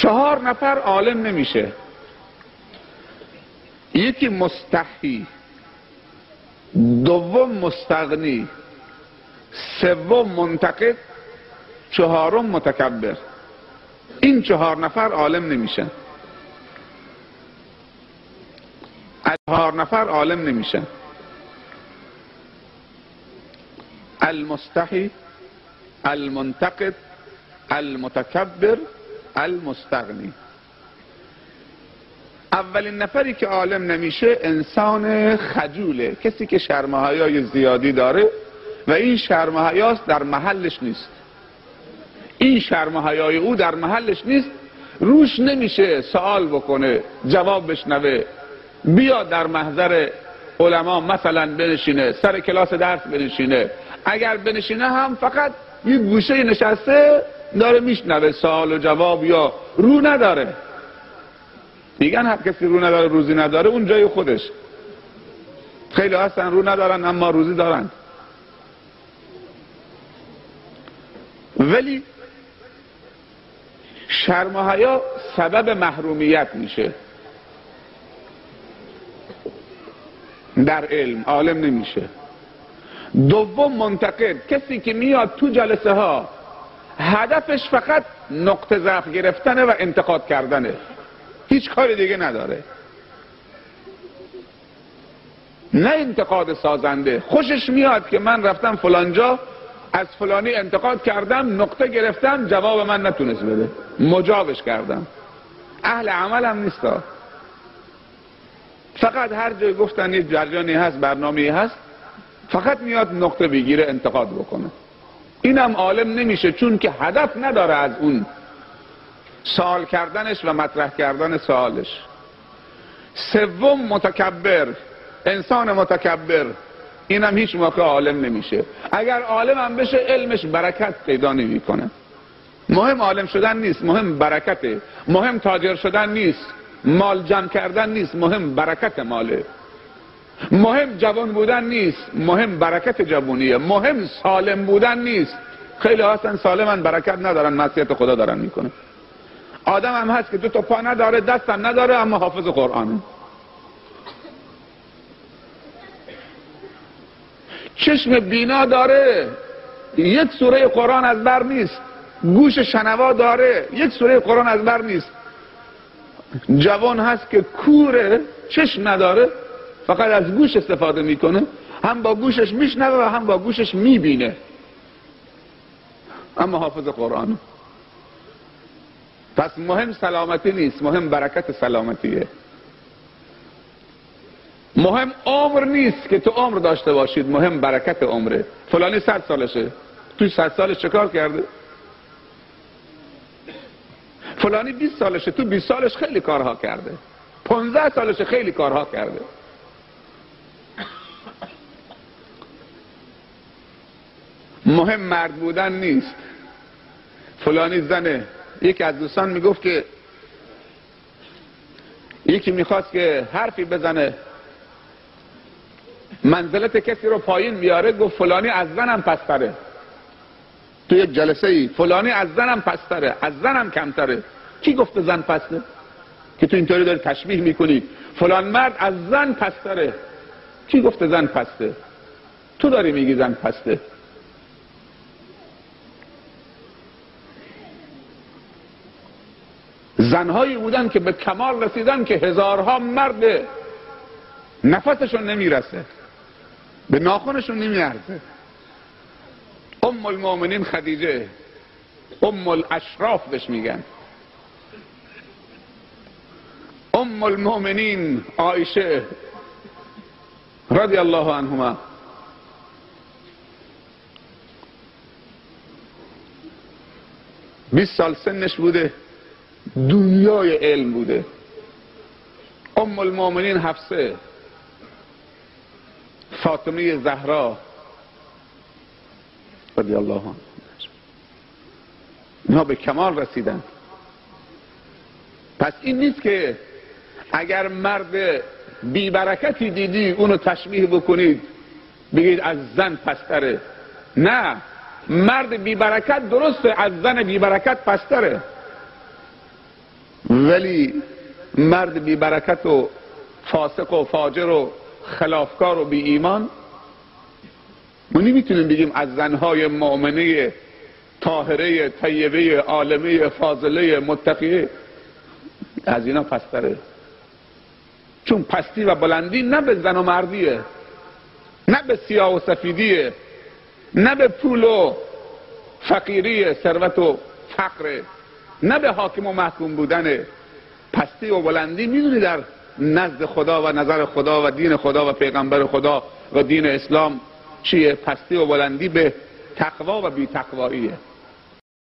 4 نفر عالم نمیشه. یکی مستحی، دوم مستغنی، سوم منتقد، 4م متکبر. این 4 نفر عالم نمیشن. 4 نفر عالم نمیشن. المستحی، المنتقد، المتکبر، المستغنی. اولین نفری که عالم نمیشه انسان خجوله، کسی که شرم و حیای زیادی داره و این شرم و حیاست در محلش نیست. این شرم و حیای او در محلش نیست، روش نمیشه سوال بکنه، جواب بشنوه، بیا در محضر علما مثلا بنشینه، سر کلاس درس بنشینه. اگر بنشینه هم فقط یه گوشه نشسته داره میشنوه سوال و جواب، یا رو نداره. میگن هر کسی رو نداره روزی نداره، اون جای خودش. خیلی هستن رو ندارن اما روزی دارن. ولی شرم و حیا سبب محرومیت میشه در علم، عالم نمیشه. دوم منتقد، کسی که میاد تو جلسه ها هدفش فقط نقطه ضعف گرفتنه و انتقاد کردنه، هیچ کاری دیگه نداره، نه انتقاد سازنده. خوشش میاد که من رفتم فلانجا از فلانی انتقاد کردم، نقطه گرفتم، جواب من نتونست بده، مجابش کردم. اهل عمل هم نیستا، فقط هر جای گفتن یه جریانی هست، برنامه‌ای هست، فقط میاد نقطه بگیره، انتقاد بکنه. اینم عالم نمیشه، چون که هدف نداره از اون سوال کردنش و مطرح کردن سوالش. سوم متکبر، انسان متکبر، اینم هیچ موقع عالم نمیشه. اگر عالم هم بشه علمش برکت پیدا نمیکنه. مهم عالم شدن نیست، مهم برکته. مهم تاجر شدن نیست، مال جمع کردن نیست، مهم برکت ماله. مهم جوان بودن نیست، مهم برکت جوانیه. مهم سالم بودن نیست. خیلی هستن سالمن برکت ندارن، معصیت خدا دارن میکنه. آدم هم هست که 2 تا پا نداره، دست هم نداره، اما حافظ قرآنه. چشم بینا داره، 1 سوره قرآن از بر نیست. گوش شنوا داره، 1 سوره قرآن از بر نیست. جوان هست که کوره، چشم نداره، فقط از گوش استفاده میکنه، هم با گوشش میشنوه و هم با گوشش میبینه، اما حافظ قرآن. پس مهم سلامتی نیست، مهم برکت سلامتیه. مهم عمر نیست که تو عمر داشته باشید، مهم برکت عمره. فلانی 100 سالشه، توی 100 سالش چه کار کرده؟ فلانی 20 سالشه، تو 20 سالش خیلی کارها کرده. 15 سالشه خیلی کارها کرده. مهم مرد بودن نیست. فلانی زنه. یکی از دوستان میگفت که یکی میخواست که حرفی بزنه، منزلت کسی رو پایین بیاره، گفت فلانی از زنم پستره. تو یک جلسه ای فلانی از زنم پستره، از زنم کمتره. کی گفته زن پسته؟ که تو اینطوری داری تشبیه میکنی فلان مرد از زن پستره. کی گفته زن پسته؟ تو داری میگی زن پسته. زنهایی بودن که به کمال رسیدن که هزارها مرد نفسشون نمیرسه، به ناخنشون نمیارزه. ام المؤمنین خدیجه، ام الاشراف بهش میگن، ام المؤمنین عایشه رضی الله عنهما، بیست سال سنش بوده، دنیای علم بوده. ام المؤمنین حفصه، فاطمه زهرا رضی الله عنها، اینها به کمال رسیدن. پس این نیست که اگر مرد بی برکتی دیدی اونو تشبیه بکنید بگید از زن پستره. نه، مرد بی برکت درسته، از زن بی برکت پستره. ولی مرد بی برکت و فاسق و فاجر و خلافکار و بی ایمان ما نمیتونیم بگیم از زنهای مؤمنه طاهره طیبه عالمه فاضله متقیه از اینا پستره. چون پستی و بلندی نه به زن و مردیه، نه به سیاه و سفیدیه، نه به پول و فقیری ثروت و فقر، نه به حاکم و محکوم بودن. پستی و بلندی میدونی در نزد خدا و نظر خدا و دین خدا و پیغمبر خدا و دین اسلام چیه؟ پستی و بلندی به تقوا و بی تقواییه.